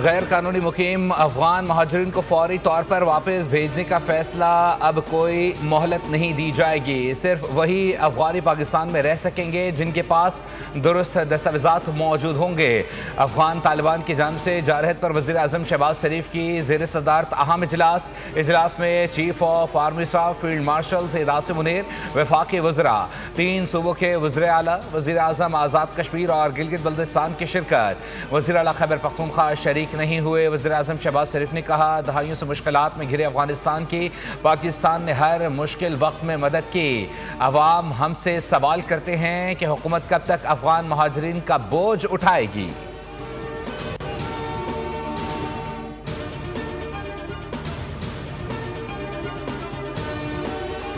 गैर कानूनी मुकीम अफगान महाजरीन को फौरी तौर पर वापस भेजने का फैसला। अब कोई मोहलत नहीं दी जाएगी। सिर्फ वही अफगानी पाकिस्तान में रह सकेंगे जिनके पास दुरुस्त दस्तावेजात मौजूद होंगे। अफगान तालिबान की जानिब से जारहत पर वज़ीर आज़म शहबाज शरीफ की ज़ेर सदारत अहम इजलास में chief of army staff field marshal Syed Asim Munir, वफाकी वज़रा, 3 सूबों के वज़ीर आला, वज़ीर आज़म आज़ाद कश्मीर और गिलगित बल्तिस्तान की शिरकत। वज़ीर आला खैबर पख्तूनख्वा शरीक नहीं हुए। वज़ीर आज़म शहबाज शरीफ ने कहा, दहाइयों से मुश्किलात में घिरे अफगानिस्तान की पाकिस्तान ने हर मुश्किल वक्त में मदद की। अवाम हमसे सवाल करते हैं कि हुकूमत कब तक अफगान महाजरीन का बोझ उठाएगी।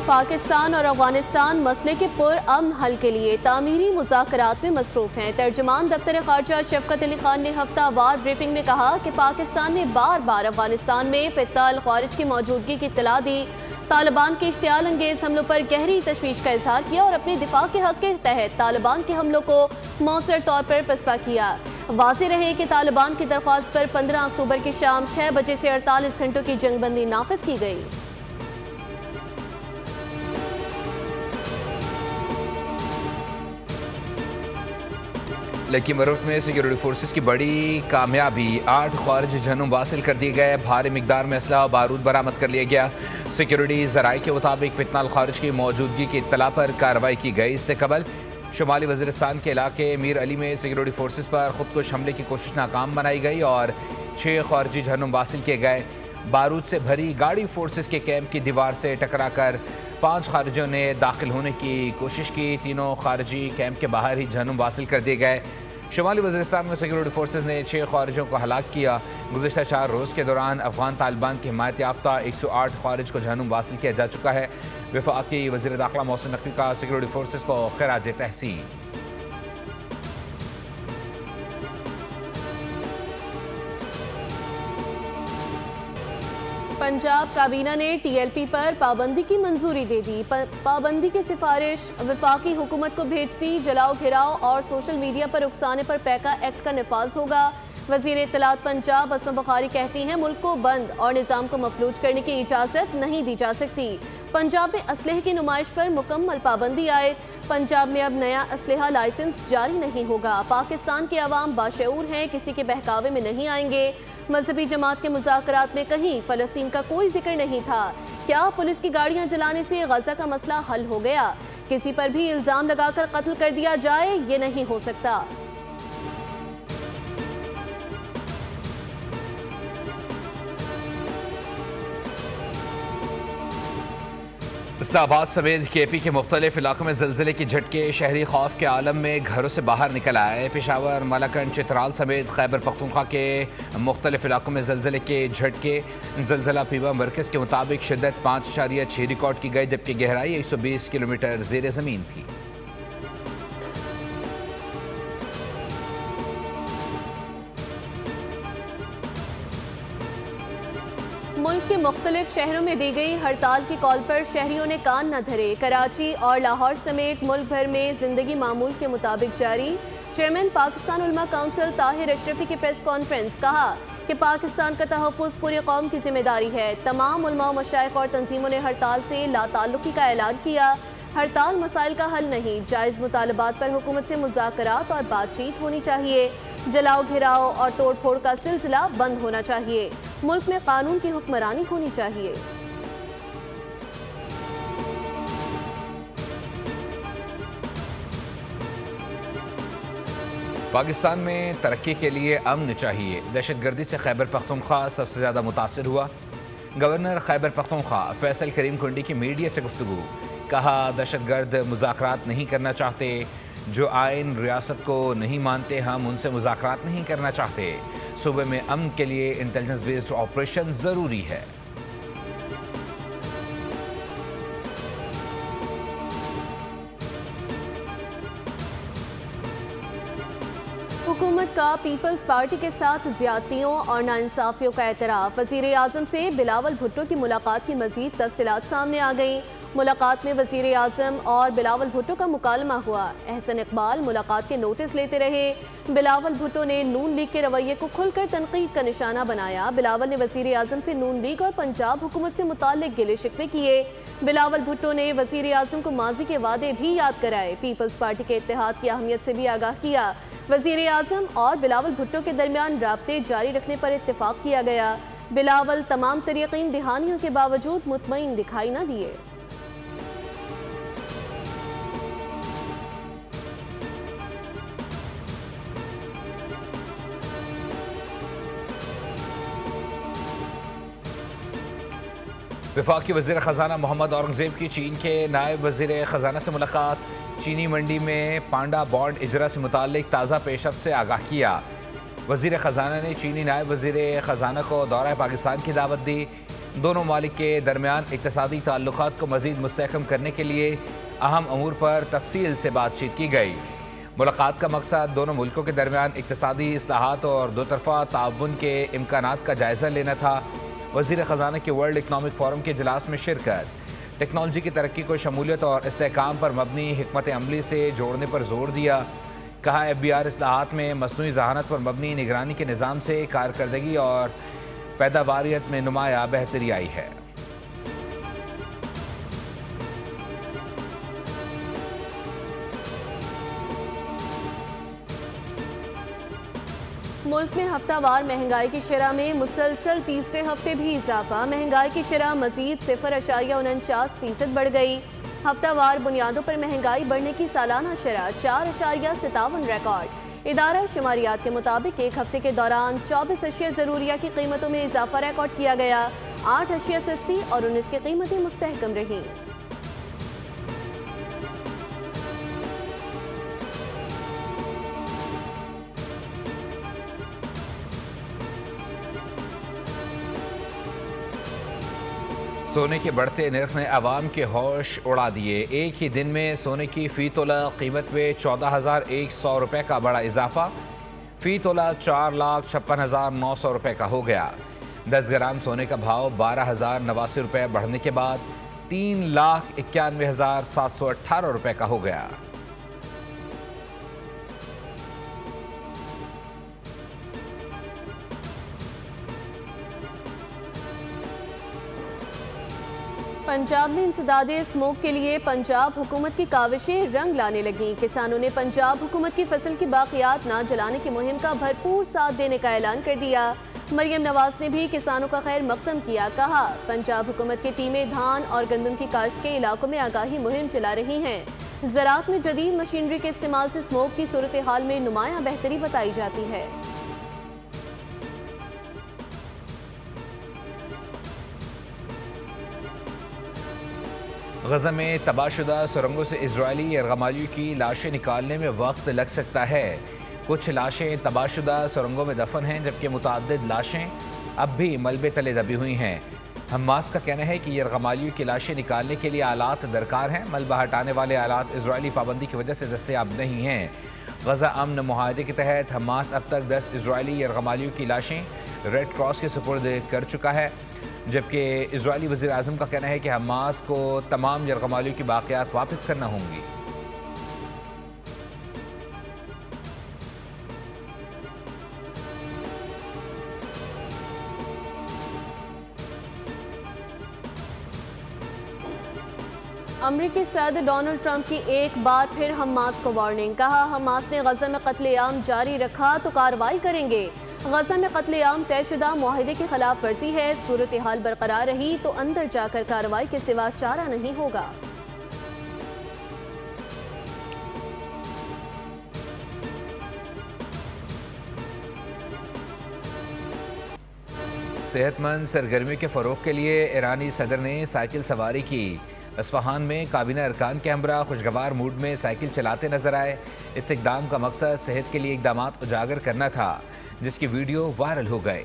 पाकिस्तान और अफगानिस्तान मसले के पुरअमन हल के लिए तामीरी मुज़ाकरात में मसरूफ़ हैं। तर्जुमान दफ्तर ख़ारजा शफ़क़त अली खान ने हफ्तावार ब्रीफिंग में कहा कि पाकिस्तान ने बार बार अफगानिस्तान में फ़ित्ताल ख़ारिज की मौजूदगी की इत्तला दी, तालिबान के इश्तियाल अंगेज़ हमलों पर गहरी तशवीश का इजहार किया और अपने दिफा के हक़ के तहत तालिबान के हमलों को मौसर तौर पर पसपा किया। वाज़ेह रहे कि तालिबान की दरख्वास्त पर 15 अक्टूबर की शाम 6 बजे से 48 घंटों की जंगबंदी नाफिज की गई। लेकिन मरूफ में सिक्योरिटी फोर्सेस की बड़ी कामयाबी, 8 खारिजी झनूम वासिल कर दिए गए। भारी मिकदार में असलहा बारूद बरामद कर लिया गया। सिक्योरिटी ज़राए के मुताबिक फितनाल खारिज की मौजूदगी की इत्तला पर कार्रवाई की गई। इससे कबल शुमाली वज़ीरिस्तान के इलाके मीर अली में सिक्योरिटी फोर्सेस पर खुदकुश हमले की कोशिश नाकाम बनाई गई और 6 खारिजी झनूम वासिल किए गए। बारूद से भरी गाड़ी फोर्सेस के कैंप की दीवार से टकरा कर 5 खारिजियों ने दाखिल होने की कोशिश की। तीनों खारिजी कैंप के बाहर ही झनूम वासिल कर दिए गए। शुमाली वज़ीरिस्तान में सिक्योरिटी फोर्सेस ने 6 खारिजियों को हलाक किया। गुज़िश्ता 4 रोज़ के दौरान अफगान तालिबान की हिमायत याफ्ता 108 खारिज को झनूम वासिल किया जा चुका है। वफाकी वज़ीर दाखिला मोहसिन नकवी का सिक्योरिटी फोर्सेस को खिराज तहसीन। पंजाब काबीना ने TLP पर पाबंदी की मंजूरी दे दी। पाबंदी की सिफारिश वफाकी हुकूमत को भेज दी। जलाओ, घिराव और सोशल मीडिया पर उकसाने पर पैका एक्ट का नफाज होगा। वज़ीर इत्तलात पंजाब अस्मा बुखारी कहती हैं, मुल्क को बंद और निज़ाम को मफलूज करने की इजाज़त नहीं दी जा सकती। पंजाब में असलहे की नुमाइश पर मुकम्मल पाबंदी आए। पंजाब में अब नया असलहा लाइसेंस जारी नहीं होगा। पाकिस्तान के अवाम बाशऊर हैं, किसी के बहकावे में नहीं आएंगे। मजहबी जमात के मुज़ाकरात में कहीं फ़लस्तीन का कोई जिक्र नहीं था। क्या पुलिस की गाड़ियां जलाने से गजा का मसला हल हो गया? किसी पर भी इल्ज़ाम लगाकर कत्ल कर दिया जाए, ये नहीं हो सकता। इस्लामाबाद समेत KP के मुख्तलिफ इलाकों में ज़लज़ले की झटके, शहरी खौफ के आलम में घरों से बाहर निकल आए। पेशावर, मलाकन, चित्राल समेत खैबर पख्तूनख्वा के मुख्तलिफ इलाकों में ज़लज़ले के झटके। ज़लज़ला फीवा मरकज़ के मुताबिक शिद्दत 5.6 रिकॉर्ड की गई, जबकि गहराई 120 किलोमीटर ज़ेर ज़मीन थी। मुल्क के मुख्तलिफ शहरों में दी गई हड़ताल की कॉल पर शहरियों ने कान न धरे। कराची और लाहौर समेत मुल्क भर में जिंदगी मामूल के मुताबिक जारी। चेयरमैन पाकिस्तान उलमा काउंसिल ताहिर अशरफी की प्रेस कॉन्फ्रेंस, कहा कि पाकिस्तान का तहफ़्फ़ुज़ पूरी कौम की जिम्मेदारी है। तमाम उलमा, मशाइख और तंजीमों ने हड़ताल से लाताल्लुकी का ऐलान किया। हड़ताल मसाइल का हल नहीं, जायज़ मुतालबात पर हुकूमत से मुज़ाकरात और बातचीत होनी चाहिए। जलाओ, घिराव और तोड़ फोड़ का सिलसिला बंद होना चाहिए। मुल्क में कानून की हुक्मरानी होनी चाहिए। पाकिस्तान में तरक्की के लिए अमन चाहिए। दहशतगर्दी से खैबर पख्तूनख्वा सबसे ज़्यादा मुतासिर हुआ। गवर्नर खैबर पख्तूनख्वा फैसल करीम कुंडी की मीडिया से गुफ्तगू, कहा दहशतगर्द मुज़ाकरात नहीं करना चाहते। जो आइन रियासत को नहीं मानते, हम उनसे मुज़ाकरात नहीं करना चाहते। सूबे में अमन के लिए इंटेलिजेंस बेस्ड ऑपरेशन ज़रूरी है। हुकूमत का पीपल्स पार्टी के साथ ज्यादतियों और नाइंसाफियों का एतराफ़। वज़ीर आज़म से बिलावल भुट्टो की मुलाकात की मज़ीद तफसीलात सामने आ गई। मुलाकात में वज़ीर आज़म और बिलावल भुट्टो का मुकालमा हुआ। अहसन इकबाल मुलाकात के नोटिस लेते रहे। बिलावल भुट्टो ने नून लीग के रवैये को खुलकर तनकीद का निशाना बनाया। बिलावल ने वज़ीर आज़म से नून लीग और पंजाब हुकूमत से मुताल्लिक गिले शिकवे किए। बिलावल भुट्टो ने वज़ीर आज़म को माजी के वादे भी याद कराए। पीपल्स पार्टी के इत्तेहाद की अहमियत से भी आगाह किया। वज़ीर आज़म और बिलावल भुट्टो के दरमियान राब्ते जारी रखने पर इत्तेफाक किया गया। बिलावल तमाम तरीक़ीन दहानियों के बावजूद मुतमईन दिखाई न दिए। वफाकी वज़ीर ख़जाना मोहम्मद औरंगज़ेब की चीन के नायब वज़ीर ख़जाना से मुलाकात। चीनी मंडी में पांडा बॉन्ड इजरा से मुताल्लिक ताज़ा पेशरफ से आगाह किया। वज़ीर ख़जाना ने चीनी नायब वज़ीर ख़जाना को दौरा पाकिस्तान की दावत दी। दोनों ममालिक के दरमियान इक़्तिसादी ताल्लुक़ात को मज़ीद मुस्तहकम करने के लिए अहम अमूर पर तफसील से बातचीत की गई। मुलाकात का मकसद दोनों मुल्कों के दरमियान इक़्तिसादी इस्लाहात और दो तरफ़ा ताउन के इम्कानात का जायज़ा लेना था। वज़ीर ख़जाना के वर्ल्ड इकनॉमिक फ़ोरम के इजलास में शिरकत। टेक्नोलॉजी की तरक्की को शमूलियत और इस्तेहकाम पर मबनी हिकमत अमली से जोड़ने पर जोर दिया। कहा FBR इस्लाहात में मसनूई ज़हानत पर मबनी निगरानी के निज़ाम से कारकर्दगी और पैदावारियत में नुमाया बेहतरी आई है। मुल्क में हफ्तावार महंगाई की शरह में मुसलसल तीसरे हफ्ते भी इजाफा। महंगाई की शरह मजीद 0.49% बढ़ गई। हफ्तावार बुनियादों पर महंगाई बढ़ने की सालाना शरह 4.57 रिकॉर्ड। इदारा शुमारियात के मुताबिक एक हफ्ते के दौरान 24 अशिया ज़रूरिया की कीमतों में इजाफा रिकॉर्ड किया गया। 8 अशिया सस्ती और 19 की कीमतें मुस्तहकम रहीं। सोने के बढ़ते नर्ख ने आवाम के होश उड़ा दिए। एक ही दिन में सोने की फ़ी तोला कीमत में 14,100 रुपये का बड़ा इजाफा। फ़ी तोला 4,56,900 रुपये का हो गया। 10 ग्राम सोने का भाव 12,089 रुपये बढ़ने के बाद 3,91,718 रुपये का हो गया। पंजाब में इंसदादे स्मोक के लिए पंजाब हुकूमत की काविशें रंग लाने लगी। किसानों ने पंजाब हुकूमत की फसल की बाकियात ना जलाने की मुहिम का भरपूर साथ देने का ऐलान कर दिया। मरियम नवाज ने भी किसानों का खैर मकदम किया। कहा, पंजाब हुकूमत की टीमें धान और गंदम की काश्त के इलाकों में आगाही मुहिम चला रही हैं। ज़राअत में जदीद मशीनरी के इस्तेमाल से स्मोक की सूरत हाल में नुमाया बेहतरी बताई जाती है। गज़ा में तबाहशुदा सुरंगों से इजरायली यरगमालियों की लाशें निकालने में वक्त लग सकता है। कुछ लाशें तबाहशुदा सुरंगों में दफन हैं, जबकि मुतअद्दिद लाशें अब भी मलबे तले दबी हुई हैं। हमास का कहना है कि यरगमालियों की लाशें निकालने के लिए आलात दरकार हैं। मलबा हटाने वाले आलात इजरायली पाबंदी की वजह से दस्तयाब नहीं हैं। गज़ा अमन मुआहदे के तहत हमास अब तक 10 इजरायली यरगमालियों की लाशें रेड क्रॉस के सुपुर्द कर चुका है, जबकि इजरायली वज़ीर आज़म का कहना है कि हमास को तमाम यरगमालियों की बाक़ियात वापस करना होंगी। अमरीकी सदर डोनाल्ड ट्रंप की एक बार फिर हमास को वार्निंग। कहा, हमास ने गज़ा में कत्लेआम जारी रखा तो कार्रवाई करेंगे। गज़ा में कत्लेआम तयशुदा मुआहिदे की खिलाफ वर्जी है। सूरत हाल बरकरार रही तो अंदर जाकर कार्रवाई के सिवा चारा नहीं होगा। सेहतमंद सरगर्मी के फ़रोग़ के लिए ईरानी सदर ने साइकिल सवारी की। अस्फहान में काबीना अरकान के हमरा खुशगवार मूड में साइकिल चलाते नजर आए। इस इक़दाम का मकसद सेहत के लिए इक़दामात उजागर करना था, जिसकी वीडियो वायरल हो गई।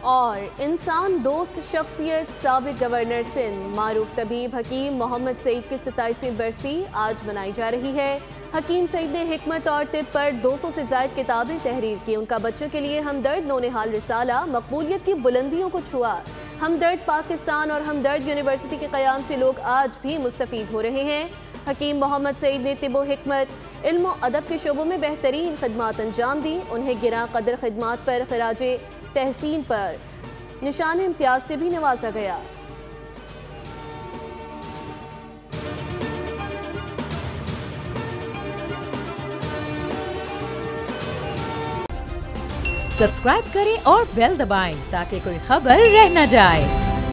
और इंसान दोस्त शख्सियत साबिक गवर्नर सिंध मारूफ तबीब हकीम मोहम्मद सईद की 27वीं बरसी आज मनाई जा रही है। हकीम सईद ने हिकमत और तिब पर 200 से ज़ायद किताबें तहरीर की। उनका बच्चों के लिए हमदर्द नौनिहाल रिसाला मकबूलियत की बुलंदियों को छुआ। हमदर्द पाकिस्तान और हमदर्द यूनिवर्सिटी के क़याम से लोग आज भी मुस्तफ़ीद हो रहे हैं। हकीम मोहम्मद सईद ने तिब व हिकमत, इल्म व अदब के शोबों में बेहतरीन खदमात अंजाम दी। उन्हें गिरा कदर खदमात पर खिराजे तहसीन पर निशान इम्तियाज से भी नवाजा गया। सब्सक्राइब करें और बेल दबाएं ताकि कोई खबर रह न जाए।